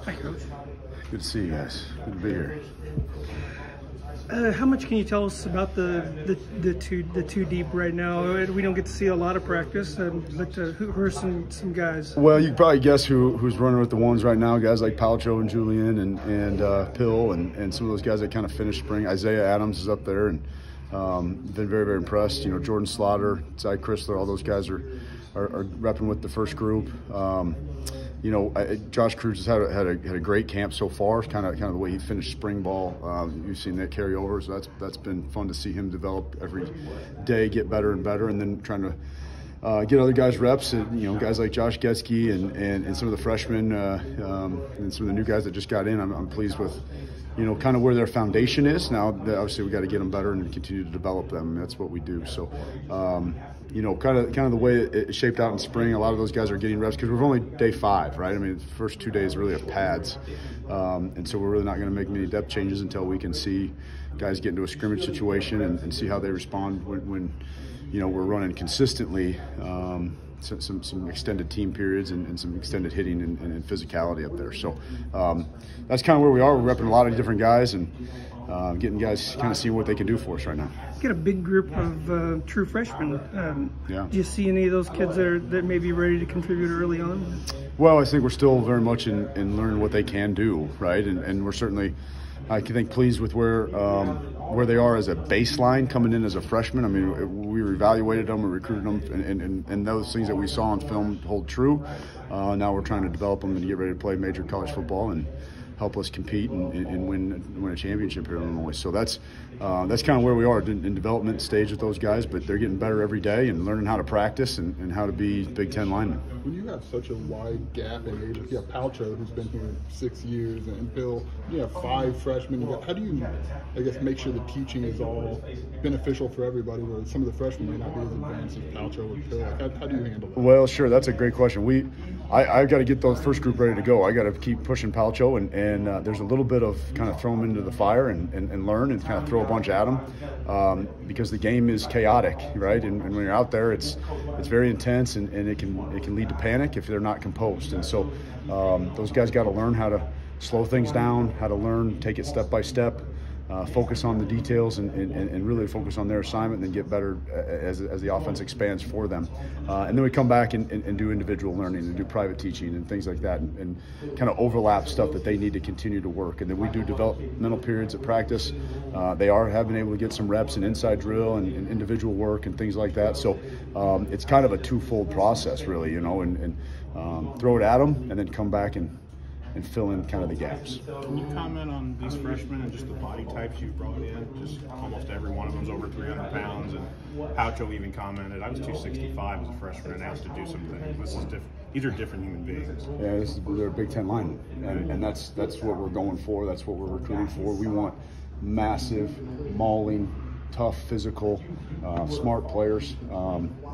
Hi, Coach. Good to see you guys. Good to be here. How much can you tell us about the two deep right now? We don't get to see a lot of practice, but who are some guys? Well, you can probably guess who's running with the ones right now. Guys like Palcho and Julian and Pill and some of those guys that kind of finished spring. Isaiah Adams is up there and been very, very impressed. You know, Jordan Slaughter, Cy Chrysler, all those guys are repping with the first group. You know, Josh Cruz has had a great camp so far. Kind of the way he finished spring ball. You've seen that carry over, so that's been fun to see him develop every day, get better and better, and then trying to get other guys reps. And, you know, guys like Josh Getsky and some of the freshmen and some of the new guys that just got in. I'm pleased with, you know, kind of where their foundation is. Now, obviously, we got to get them better and continue to develop them. That's what we do. So, you know, kind of the way it shaped out in spring, a lot of those guys are getting reps because we're only day 5, right? I mean, the first 2 days really have pads. And so we're really not going to make many depth changes until we can see guys get into a scrimmage situation and see how they respond when you know, we're running consistently some extended team periods and some extended hitting and physicality up there. So that's kind of where we are. We're repping a lot of different guys and getting guys kind of seeing what they can do for us right now. Got a big group of true freshmen. Yeah. Do you see any of those kids that may be ready to contribute early on? Well, I think we're still very much in learning what they can do, right? And we're certainly, I think, pleased with where they are as a baseline coming in as a freshman. I mean, we evaluated them, we recruited them, and those things that we saw on film hold true. Now we're trying to develop them and get ready to play major college football and help us compete and win a championship here in Illinois. So that's kind of where we are in development stage with those guys, but they're getting better every day and learning how to practice and how to be Big Ten linemen. When you have such a wide gap in age, you have Palcho, who's been here 6 years, and Bill, you have 5 freshmen. How do you, I guess, make sure the teaching is all beneficial for everybody, where some of the freshmen may not be as advanced as Palcho or Bill? How do you handle that? Well, sure, that's a great question. I've got to get those first group ready to go. I got to keep pushing Palcho, and there's a little bit of kind of throw them into the fire and learn and kind of throw a bunch at them because the game is chaotic, right? And when you're out there, it's very intense and it can lead to panic if they're not composed. And so those guys got to learn how to slow things down, how to learn, take it step by step. Focus on the details and really focus on their assignment and then get better as the offense expands for them. And then we come back and do individual learning and do private teaching and things like that and kind of overlap stuff that they need to continue to work. And then we do developmental periods of practice. They have been able to get some reps in inside drill and individual work and things like that. So it's kind of a twofold process really, you know, and throw it at them and then come back and fill in kind of the gaps. Can you comment on these freshmen and just the body types you've brought in? Just almost every one of them's over 300 pounds, and Palcho even commented, I was 265 as a freshman and asked to do something. This is different. These are different human beings. Yeah, they're Big Ten linemen, and that's what we're going for. That's what we're recruiting for. We want massive, mauling, tough, physical, smart players.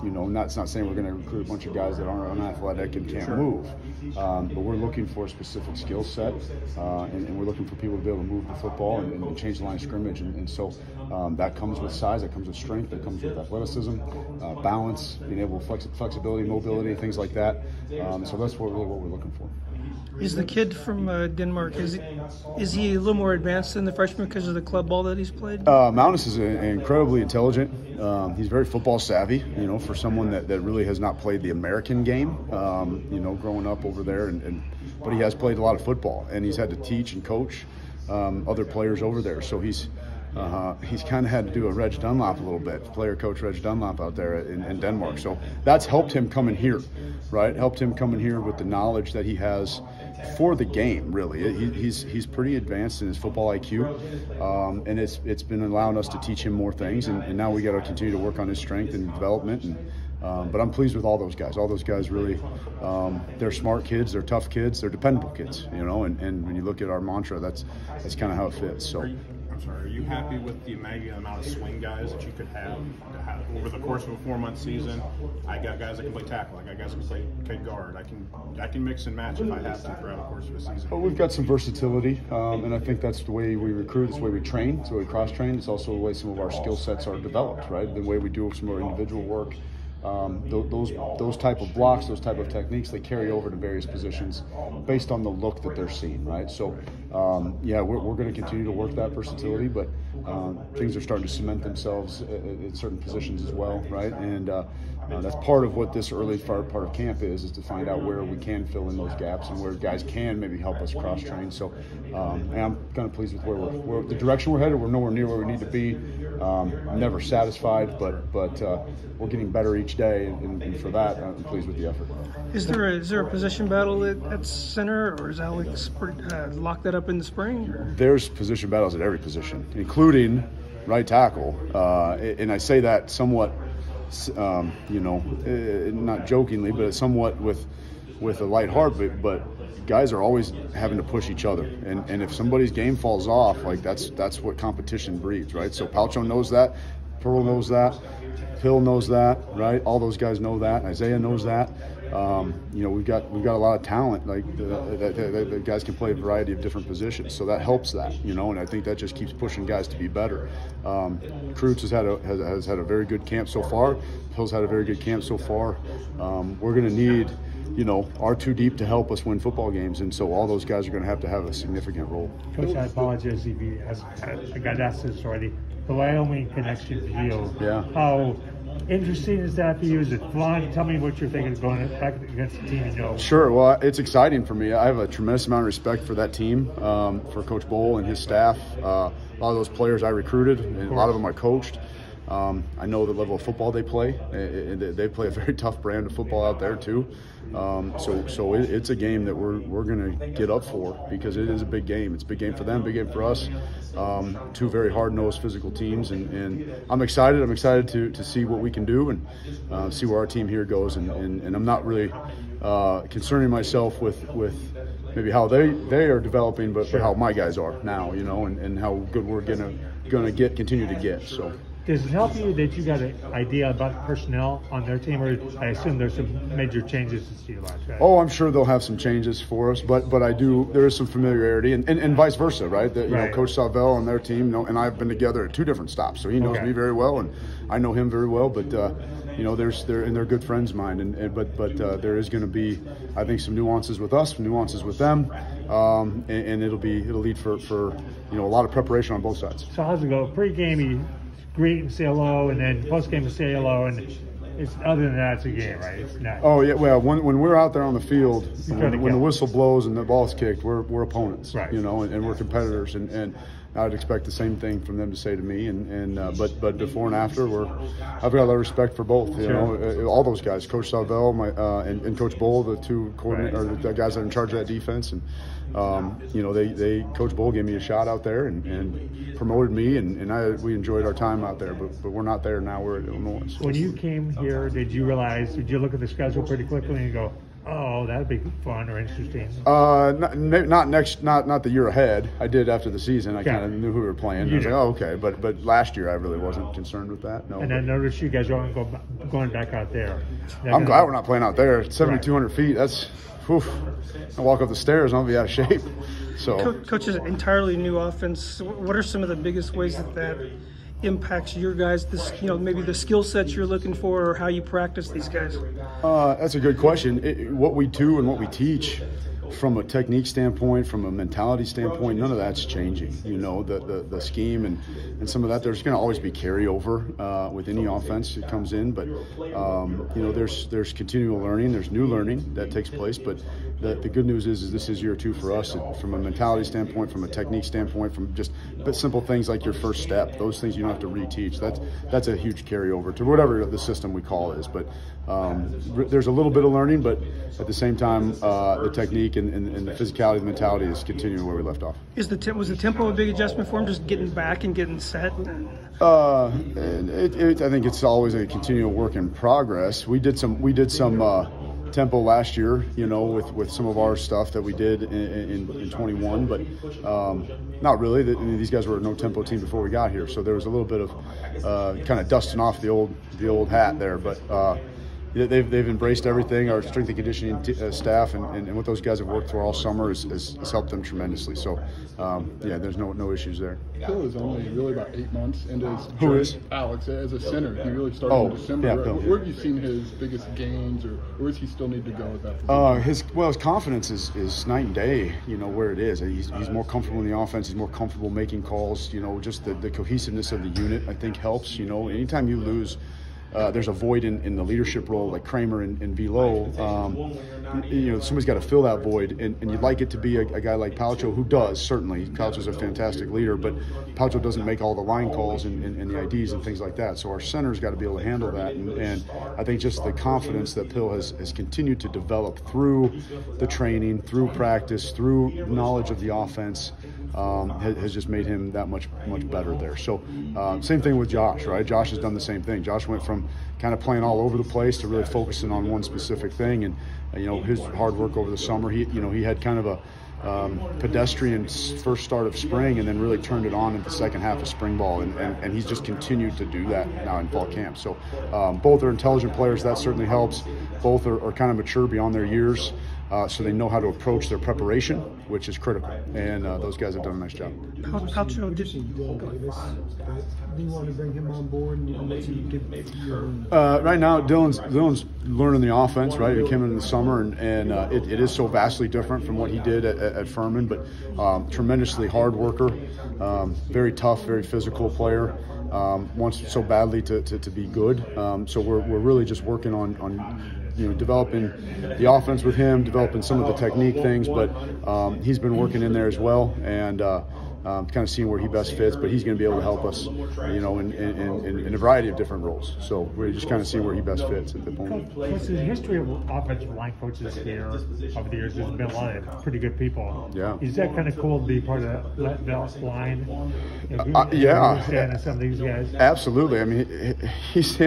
You know, it's not saying we're going to recruit a bunch of guys that aren't unathletic and can't move, but we're looking for a specific skill set, and we're looking for people to be able to move the football and change the line of scrimmage. And so that comes with size, that comes with strength, that comes with athleticism, balance, being able to flexibility, mobility, things like that. So that's really what we're looking for. Is the kid from Denmark, is he a little more advanced than the freshman because of the club ball that he's played? Magnus is incredibly intelligent. He's very football savvy, you know, for someone that really has not played the American game, you know, growing up over there. But he has played a lot of football, and he's had to teach and coach other players over there. So he's kind of had to do a Reg Dunlop a little bit, player coach Reg Dunlop out there in Denmark. So that's helped him come in here, right? Helped him come in here with the knowledge that he has for the game, really. He's pretty advanced in his football IQ, and it's been allowing us to teach him more things, and now we got to continue to work on his strength and development. But I'm pleased with all those guys. All those guys really, they're smart kids, they're tough kids, they're dependable kids, you know. And when you look at our mantra, that's kind of how it fits. So. Are you happy with the amount of swing guys that you could have over the course of a 4-month season? I got guys that can play tackle. I got guys that can play guard. I can mix and match if I have to throughout the course of a season. Well, we've got some versatility, and I think that's the way we recruit. It's the way we train. It's the way we cross-train. It's also the way some of our skill sets are developed, right? The way we do some of our individual work. those type of blocks, those type of techniques, they carry over to various positions based on the look that they're seeing, right? So, yeah, we're going to continue to work that versatility, but things are starting to cement themselves at certain positions as well, right? And that's part of what this early part of camp is to find out where we can fill in those gaps and where guys can maybe help us cross-train. So, and I'm kind of pleased with where the direction we're headed. We're nowhere near where we need to be. I'm never satisfied, but we're getting better each day, and for that, I'm pleased with the effort. Is there a position battle at center, or is Alex lock that up in the spring? Or? There's position battles at every position, including right tackle, and I say that somewhat, not jokingly, but somewhat with a light heart, but guys are always having to push each other, and if somebody's game falls off, like that's what competition breeds, right? So Palcho knows that, Pearl knows that, Hill knows that, right? All those guys know that. Isaiah knows that. We've got a lot of talent. Like the guys can play a variety of different positions, so that helps that. And I think that just keeps pushing guys to be better. Kreutz has had a very good camp so far. Hill's had a very good camp so far. We're going to need our two deep to help us win football games, and so all those guys are going to have a significant role. Coach, I apologize if I got asked this already. The Wyoming connection for you. Yeah. How interesting is that for you? Is it fun? Tell me what you're thinking going back against the team you know. Sure. Well, it's exciting for me. I have a tremendous amount of respect for that team, for Coach Bowl and his staff. A lot of those players I recruited, and a lot of them I coached. I know the level of football they play. They play a very tough brand of football out there too. So it's a game that we're going to get up for, because it is a big game. It's a big game for them, big game for us. Two very hard-nosed physical teams, and I'm excited. I'm excited to see what we can do and see where our team here goes. And I'm not really concerning myself with maybe how they are developing, but how my guys are now, and how good we're going to continue to get. So. Does it help you that you got an idea about personnel on their team, or I assume there's some major changes since you last, right? Oh, I'm sure they'll have some changes for us, but there is some familiarity, and vice versa, right? Coach Salvell and their team, and I've been together at two different stops, so he knows me very well, and I know him very well. But they're good friends of mine, but there is going to be, I think, some nuances with us, some nuances with them, and it'll lead for a lot of preparation on both sides. So how's it go? Pre-game, you greet and say hello, and then post-game you say hello, and it's other than that, it's a game, right? It's not. Oh yeah, well, when we're out there on the field, when the whistle blows and the ball's kicked, we're opponents, right? And we're competitors, and I'd expect the same thing from them to say to me, but before and after, I've got a lot of respect for both. All those guys, Coach Salvell, and Coach Bowl, the two coordinators, the guys that are in charge of that defense, and Coach Bowl gave me a shot out there and promoted me, and we enjoyed our time out there, but we're not there now. We're at Illinois. So. When you came here, did you look at the schedule pretty quickly and go, oh, that'd be fun or interesting? Not the year ahead. I did after the season. I kind of knew who we were playing. I was like, oh, okay. But last year I really wasn't concerned with that. No. And I noticed you guys aren't going back out there. I'm glad we're not playing out there. 7,200 feet. That's. Oof. I walk up the stairs and I'll be out of shape. So, Coach, is an entirely new offense. What are some of the biggest ways that impacts your guys? Maybe the skill sets you're looking for, or how you practice these guys. That's a good question. What we do and what we teach, from a technique standpoint, from a mentality standpoint, none of that's changing. The scheme and some of that, there's going to always be carryover with any offense that comes in, but there's continual learning, there's new learning that takes place. But the good news is this is year two for us, from a mentality standpoint, from a technique standpoint, from just simple things like your first step. Those things you don't have to reteach. That's a huge carryover to whatever the system we call is. But there's a little bit of learning, but at the same time, the technique and the physicality, the mentality is continuing where we left off. Was the tempo a big adjustment for him, just getting back and getting set? I think it's always a continual work in progress. We did some tempo last year, with some of our stuff that we did in 21, but not really. These guys were a no tempo team before we got here, so there was a little bit of kind of dusting off the old hat there, but they've embraced everything. Our strength and conditioning staff and what those guys have worked for all summer has helped them tremendously. So, yeah, there's no issues there. Phil is only really about 8 months into his Who journey. is? Alex, as a center. He really started in December. Yeah, Bill. Where have you seen his biggest gains, or where does he still need to go with that? His confidence is night and day, where it is. He's more comfortable in the offense. He's more comfortable making calls. Just the cohesiveness of the unit, I think, helps. Anytime you lose, there's a void in the leadership role, like Kramer and Velo. Somebody's got to fill that void, and you'd like it to be a guy like Palcho, who does, certainly. Palcho's a fantastic leader, but Palcho doesn't make all the line calls and the IDs and things like that. So our center's got to be able to handle that, and I think just the confidence that Pill has continued to develop through the training, through practice, through knowledge of the offense, has just made him that much better there. So same thing with Josh, right? Josh has done the same thing. Josh went from kind of playing all over the place to really focusing on one specific thing, and his hard work over the summer. He had kind of a pedestrian first start of spring, and then really turned it on in the second half of spring ball, and he's just continued to do that now in fall camp. So both are intelligent players. That certainly helps. Both are kind of mature beyond their years. So they know how to approach their preparation, which is critical, and those guys have done a nice job. Palcho, Do you want to bring him on board? Right now, Dylan's learning the offense. Right, he came in the summer, and it is so vastly different from what he did at Furman. But tremendously hard worker, very tough, very physical player. Wants so badly to be good. So we're really just working on developing the offense with him, developing some of the technique things, but he's been working in there as well, and kind of seeing where he best fits. But he's going to be able to help us, in a variety of different roles. So we're just kind of seeing where he best fits at the moment. Plus, the history of offensive line coaches here over the years, there's been a lot of pretty good people. Yeah. Is that kind of cool to be part of that line? Yeah. Some of these guys. Absolutely. I mean, he's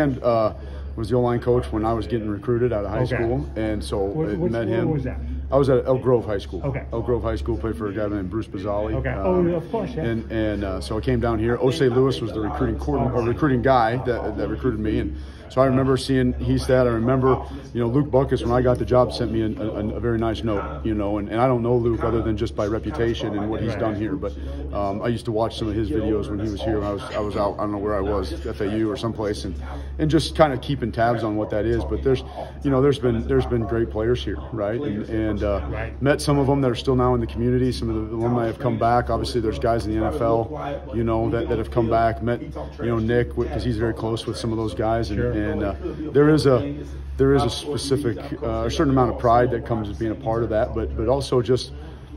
was the O-line coach when I was getting recruited out of high school, and so met him. Where was that? I was at Elk Grove High School. Okay. Elk Grove High School, played for a guy named Bruce Bazzali. Okay. Of course, yeah. And so I came down here. Osei Lewis was the recruiting guy that recruited me, and so I remember seeing I remember, Luke Buckus, when I got the job, sent me a very nice note, and I don't know Luke other than just by reputation and what he's done here, but I used to watch some of his videos when he was here. I was out, I don't know where I was, FAU or someplace, and just kind of keeping tabs on what that is. But there's been great players here, right? And met some of them that are still now in the community. Some of the alumni have come back. Obviously, there's guys in the NFL, that have come back. Met, Nick, because he's very close with some of those guys, and there is a specific, a certain amount of pride that comes with being a part of that, but also just,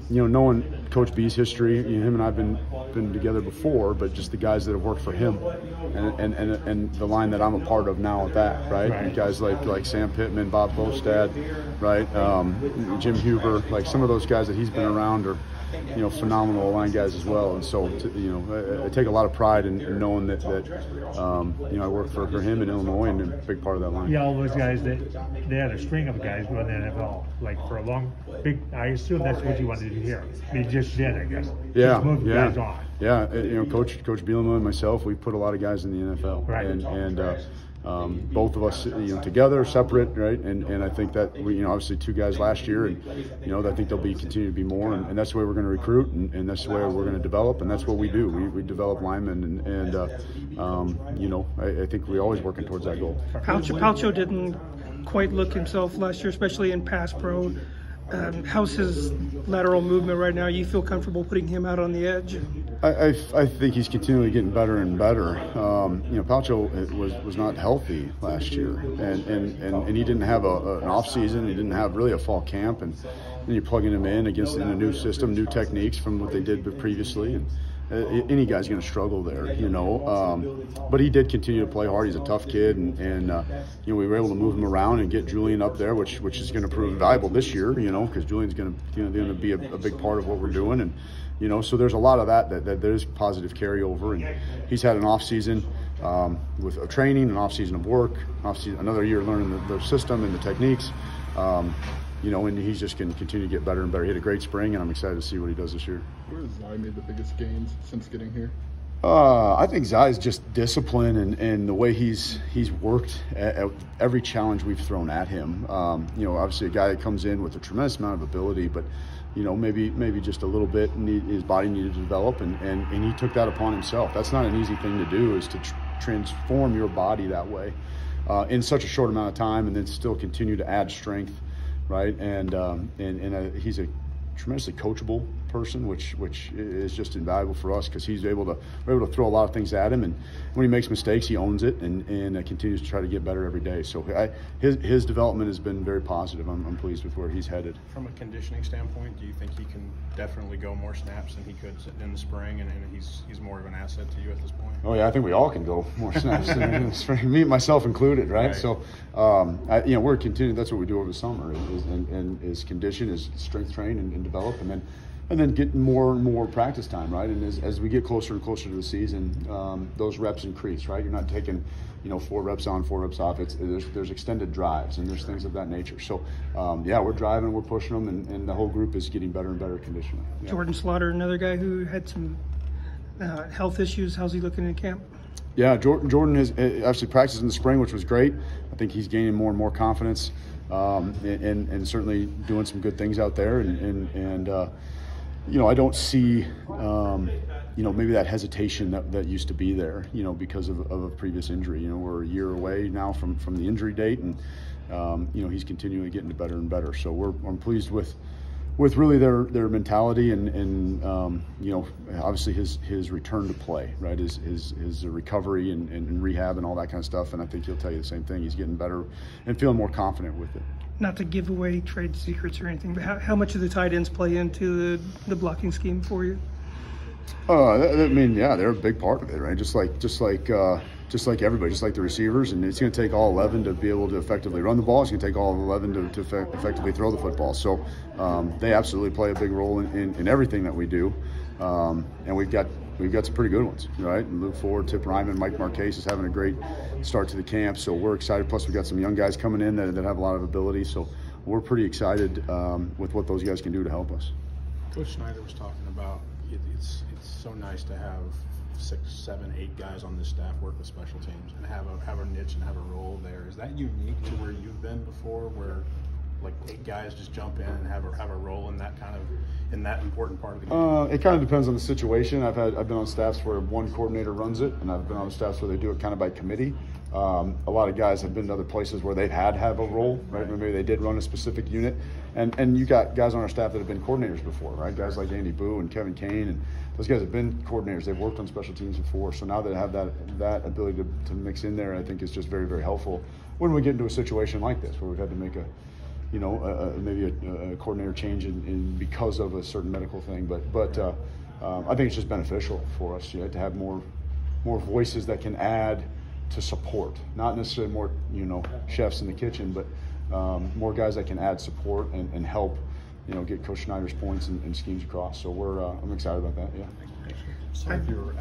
knowing Coach B's history. Him and I've been together before, but just the guys that have worked for him, and the line that I'm a part of now at that, right? Guys like Sam Pittman, Bob Bostad, right? Jim Huber, like some of those guys that he's been around are, phenomenal line guys as well. And so, I take a lot of pride in knowing that I work for him in Illinois and a big part of that line. Yeah, all those guys they had a string of guys who were in the NFL, like for a I assume that's what you wanted to hear. They just did, I guess. Yeah, just moved guys on. Yeah, Coach Bielema and myself, we put a lot of guys in the NFL, right? And both of us, together, separate, right? And I think that we, obviously 2 guys last year, and I think there'll continue to be more, and that's the way we're going to recruit, and that's the way we're going to develop, and that's what we do. We develop linemen, and I think we're always working towards that goal. Palcho didn't quite look himself last year, especially in pass pro. How's his lateral movement right now? You feel comfortable putting him out on the edge? I think he's continually getting better and better. Palcho was not healthy last year, and he didn't have an off season. He didn't have really a fall camp, and then you're plugging him in in a new system, new techniques from what they did previously, and any guy's going to struggle there, but he did continue to play hard. He's a tough kid, and we were able to move him around and get Julian up there, which is going to prove valuable this year, because Julian's going to be a big part of what we're doing, and so there's a lot of that there's positive carryover, and he's had an off season with a training, an off season of work, another year learning the system and the techniques. And he's just going to continue to get better and better. He had a great spring, and I'm excited to see what he does this year. Where has Zai made the biggest gains since getting here? I think Zai's just discipline and the way he's worked at every challenge we've thrown at him. You know, obviously a guy that comes in with a tremendous amount of ability, but you know, maybe just a little bit his body needed to develop, and he took that upon himself. That's not an easy thing to do, is to transform your body that way in such a short amount of time, and then still continue to add strength, right? And he's a tremendously coachable person, which is just invaluable for us, because we're able to throw a lot of things at him, and when he makes mistakes, he owns it and continues to try to get better every day. So his development has been very positive. I'm pleased with where he's headed. From a conditioning standpoint, do you think he can definitely go more snaps than he could in the spring, and he's more of an asset to you at this point? Oh yeah, I think we all can go more snaps than in the spring, me myself included, right? So you know, we're continuing. That's what we do over the summer, is condition, is strength train and develop, and then get more and more practice time, right? And as we get closer and closer to the season, those reps increase, right? You're not taking, you know, 4 reps on, 4 reps off. There's extended drives, and there's things of that nature. So yeah, we're driving, we're pushing them, and the whole group is getting better and better conditionally. Yeah. Jordan Slaughter, another guy who had some health issues. How's he looking in camp? Yeah, Jordan has actually practiced in the spring, which was great. I think he's gaining more and more confidence, and certainly doing some good things out there. And you know, I don't see, you know, maybe that hesitation that used to be there, you know, because of a previous injury. You know, we're a year away now from the injury date, and you know, he's continually getting better and better. So I'm pleased with really their mentality, and you know, obviously his return to play, right, his recovery and rehab and all that kind of stuff. And I think he'll tell you the same thing. He's getting better and feeling more confident with it. Not to give away trade secrets or anything, but how much of the tight ends play into the blocking scheme for you? I mean, yeah, they're a big part of it, right? Just like everybody, just like the receivers. And it's going to take all 11 to be able to effectively run the ball. It's going to take all 11 to effectively throw the football. So they absolutely play a big role in everything that we do. And we've got some pretty good ones, right? And Luke Ford, Tip Ryman, Mike Marquez is having a great start to the camp. So we're excited. Plus, we've got some young guys coming in that have a lot of ability. So we're pretty excited with what those guys can do to help us. Coach Snyder was talking about it's so nice to have 6, 7, 8 guys on this staff work with special teams and have a niche and have a role there. Is that unique to where you've been before, where like 8 guys just jump in and have a role in that important part of the game? It kind of depends on the situation. I've been on staffs where one coordinator runs it, and I've been on staffs where they do it kind of by committee. A lot of guys have been to other places where they've have a role, right? Maybe they did run a specific unit, and you got guys on our staff that have been coordinators before, right? Guys like Andy Boo and Kevin Kane, and those guys have been coordinators. They've worked on special teams before, so now they have that ability to mix in there. I think is just very, very helpful when we get into a situation like this where we've had to make maybe a coordinator change in because of a certain medical thing. But I think it's just beneficial for us, to have more voices that can add to support, not necessarily more chefs in the kitchen, but more guys that can add support and help get Coach Schneider's points and schemes across. So I'm excited about that. Yeah. So if you were